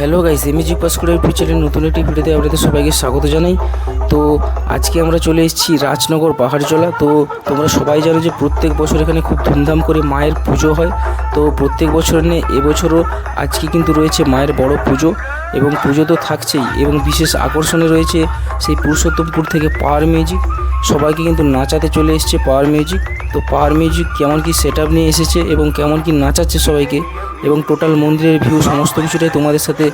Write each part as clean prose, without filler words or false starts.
Hello guys, MAG পাসকোড়া YouTube চ্যানেলের নতুন একটি ভিডিওতে আপনাদের সবাইকে স্বাগত জানাই। তো আজকে আমরা চলে এসেছি রাজনগর পাহাড়জলা। তো তোমরা সবাই জানো যে প্রত্যেক বছর এখানে খুব ধুমধাম করে মায়ের পুজো হয়। তো প্রত্যেক বছর নিয়ে এবছরও আজকে কিন্তু রয়েছে মায়ের বড় পুজো, এবং পুজো তো থাকছেই, এবং বিশেষ আকর্ষণে রয়েছে সেই পুরুষোত্তমপুর থেকে পাওয়ার মিউজিক। সবাইকে কিন্তু নাচাতে চলে এসছে পাওয়ার মিউজিক। তো পাওয়ার মিউজিক কেমন কি সেট আপ নিয়ে এসেছে এবং কেমন কি নাচাচ্ছে সবাইকে, এবং টোটাল মন্দিরের ভিউ সমস্ত কিছুটাই তোমাদের সাথে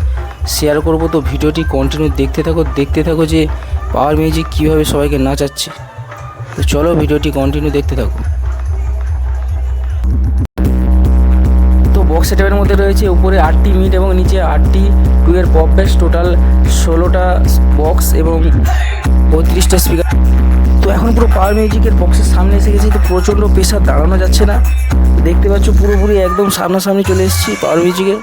শেয়ার করব। তো ভিডিওটি কন্টিনিউ দেখতে থাকো যে পাওয়ার মিউজিক কীভাবে সবাইকে নাচাচ্ছে। তো চলো ভিডিওটি কন্টিনিউ দেখতে থাকো। তো বক্স সেটআপের মধ্যে রয়েছে উপরে 8টি মিড এবং নিচে 8টি 2 এর পপ বেস, টোটাল 16টা বক্স এবং 32টা স্পিকার। তো এখন পুরো পাওয়ার মিউজিকের বক্সের সামনে এসে গেছি। তো প্রচণ্ড প্রেশার, দাঁড়ানো যাচ্ছে না। দেখতে পাচ্ছ পুরোপুরি একদম সামনাসামনি চলে এসেছি পাওয়ার মিউজিকের।